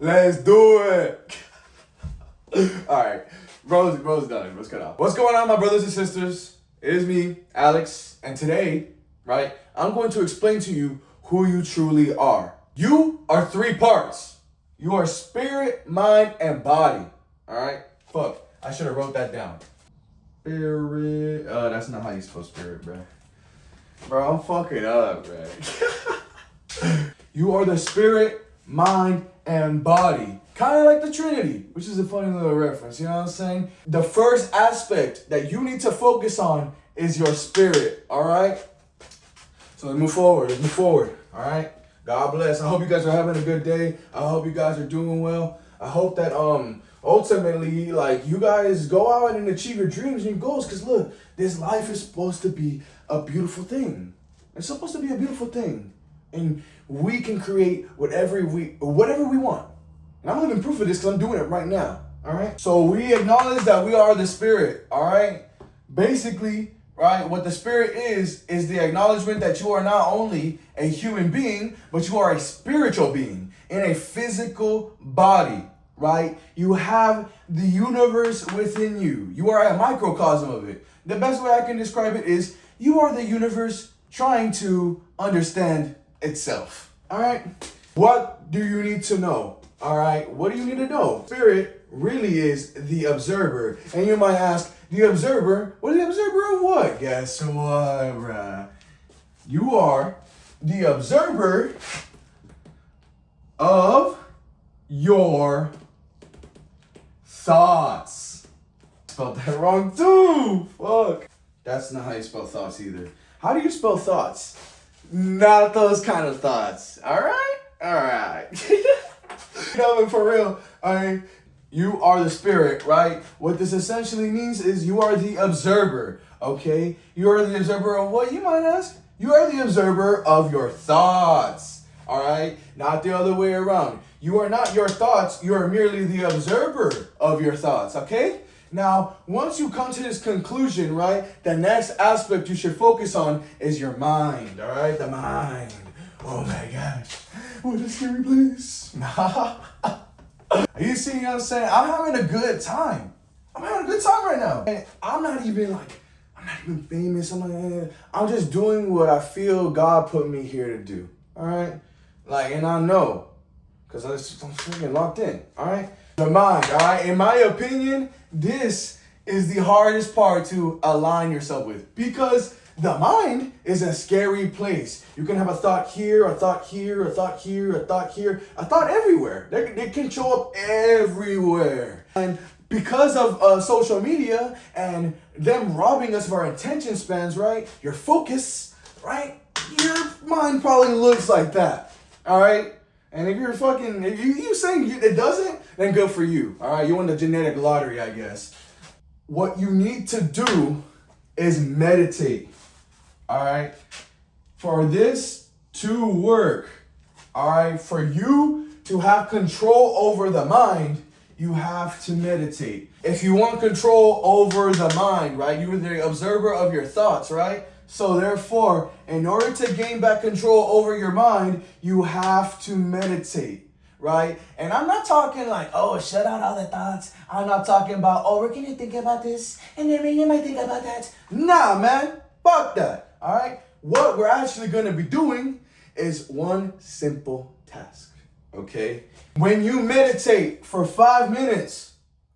Let's do it. All right. Bro's done. Let's cut off. What's going on, my brothers and sisters? It is me, Alex. And today, right, I'm going to explain to you who you truly are. You are three parts. You are spirit, mind, and body. All right? Fuck. I should have wrote that down. Spirit. That's not how you spell spirit, bro. Bro, I'm fucking up, bro. You are the spirit, mind, and body. Kind of like the Trinity, which is a funny little reference, you know what I'm saying? The first aspect that you need to focus on is your spirit, all right? So let's move forward, all right? God bless. I hope you guys are having a good day. I hope you guys are doing well. I hope that ultimately, like, you guys go out and achieve your dreams and your goals, because look, this life is supposed to be a beautiful thing. It's supposed to be a beautiful thing. And we can create whatever we want. And I'm living proof of this because I'm doing it right now. All right. So we acknowledge that we are the spirit. All right. Basically, right, what the spirit is the acknowledgement that you are not only a human being, but you are a spiritual being in a physical body. Right. You have the universe within you. You are a microcosm of it. The best way I can describe it is you are the universe trying to understand itself. All right. What do you need to know? All right. What do you need to know? Spirit really is the observer. And you might ask, the observer? What is the observer of what? Guess what, bruh? You are the observer of your thoughts. Spelled that wrong too. Fuck. That's not how you spell thoughts either. How do you spell thoughts? Not those kind of thoughts. All right? All right. No, but for real, I mean, you are the spirit, right? What this essentially means is you are the observer, okay? You are the observer of what, you might ask? You are the observer of your thoughts, all right? Not the other way around. You are not your thoughts. You are merely the observer of your thoughts, okay? Now, once you come to this conclusion, right, the next aspect you should focus on is your mind, all right? The mind. Oh my gosh. What a scary place. You see what I'm saying? I'm having a good time. I'm having a good time right now. And I'm not even famous. I'm just doing what I feel God put me here to do, all right? Like, and I know, because I'm freaking locked in, all right? The mind, all right? In my opinion, this is the hardest part to align yourself with, because the mind is a scary place. You can have a thought here, a thought here, a thought here, a thought here, a thought everywhere. They can show up everywhere. And because of social media and them robbing us of our attention spans, right? Your focus, right? Your mind probably looks like that, all right? And if you saying it doesn't, then good for you, all right? You won the genetic lottery, I guess. What you need to do is meditate, all right? For this to work, all right? For you to have control over the mind, you have to meditate. If you want control over the mind, right? You're the observer of your thoughts, right? So therefore, in order to gain back control over your mind, you have to meditate, right? And I'm not talking like, oh, shut out all the thoughts. I'm not talking about, oh, we're going to think about this, and then you might think about that. Nah, man, fuck that, all right? What we're actually going to be doing is one simple task, okay? When you meditate for 5 minutes,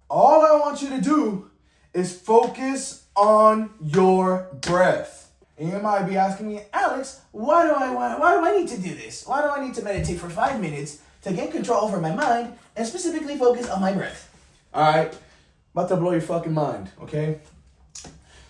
all I want you to do is focus on your breath. And you might be asking me, Alex, why do I need to do this? Why do I need to meditate for 5 minutes to gain control over my mind and specifically focus on my breath? All right, about to blow your fucking mind, okay?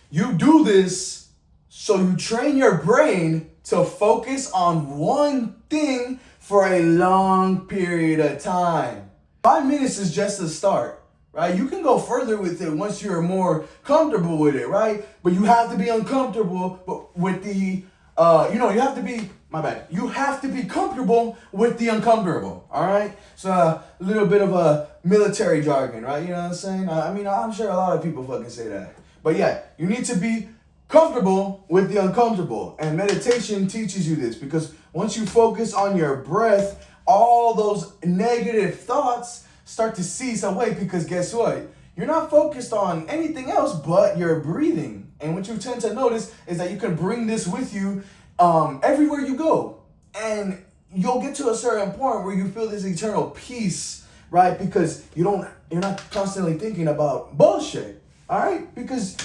You do this so you train your brain to focus on one thing for a long period of time. 5 minutes is just the start, right? You can go further with it once you're more comfortable with it, right? But you have to be uncomfortable with the, you have to be comfortable with the uncomfortable, all right? So a little bit of a military jargon, right? You know what I'm saying? I'm sure a lot of people fucking say that. But yeah, you need to be comfortable with the uncomfortable. And meditation teaches you this, because once you focus on your breath, all those negative thoughts start to cease away, because guess what? You're not focused on anything else but your breathing. And what you tend to notice is that you can bring this with you everywhere you go. And you'll get to a certain point where you feel this eternal peace, right? Because you're not constantly thinking about bullshit, all right? Because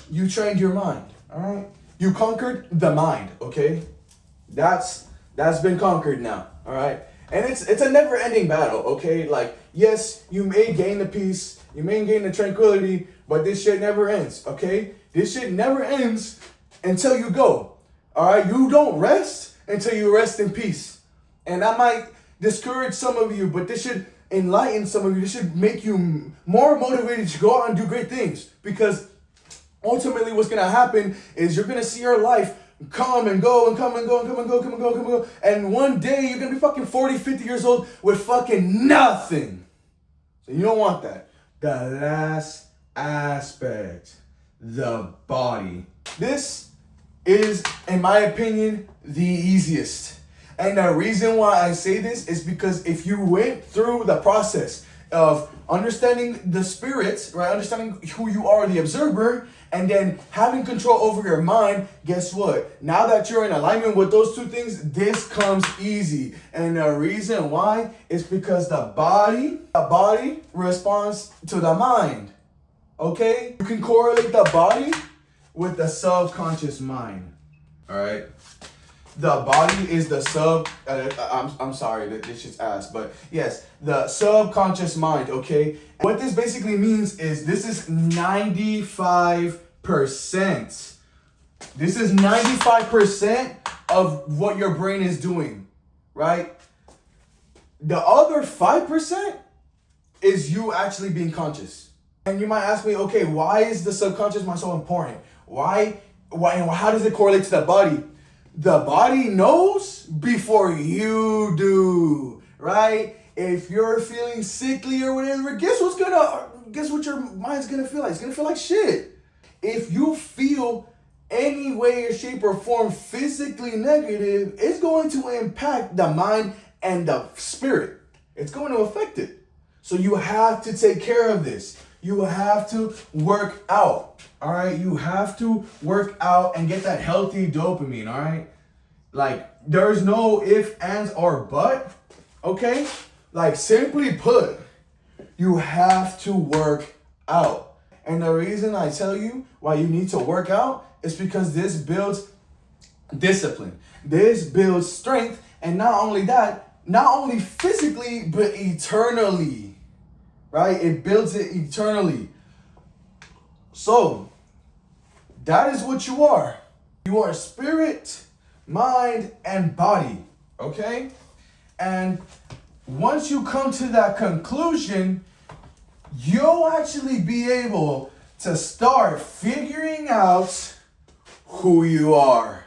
you trained your mind, all right? You conquered the mind, okay? That's been conquered now, all right? And it's a never-ending battle, okay? Like, yes, you may gain the peace, you may gain the tranquility, but this shit never ends, okay? This shit never ends until you go, all right? You don't rest until you rest in peace. And that might discourage some of you, but this should enlighten some of you. This should make you more motivated to go out and do great things, because ultimately what's going to happen is you're going to see your life come and go and come and go and come and go, come and go, come and go. And one day you're going to be fucking 40, 50 years old with fucking nothing. So you don't want that. The last aspect, the body. This is, in my opinion, the easiest. And the reason why I say this is because if you went through the process of understanding the spirits, right, understanding who you are, the observer, and then having control over your mind, guess what? Now that you're in alignment with those two things, this comes easy. And the reason why is because the body responds to the mind. Okay? You can correlate the body with the subconscious mind. All right? The body is the I'm sorry that this shit's ass, but yes, the subconscious mind, okay? What this basically means is this is 95%. This is 95% of what your brain is doing, right? The other 5% is you actually being conscious. And you might ask me, okay, why is the subconscious mind so important? Why, how does it correlate to the body? The body knows before you do, right? If you're feeling sickly or whatever, guess what your mind's gonna feel like? It's gonna feel like shit. If you feel any way, shape, or form physically negative, it's going to impact the mind and the spirit. It's going to affect it. So you have to take care of this. You have to work out, all right? You have to work out and get that healthy dopamine, all right? Like, there's no if, ands, or but, okay? Like, simply put, you have to work out. And the reason I tell you why you need to work out is because this builds discipline. This builds strength. And not only that, not only physically, but eternally, right? It builds it eternally. So, that is what you are. You are spirit, mind, and body, okay? And once you come to that conclusion, you'll actually be able to start figuring out who you are.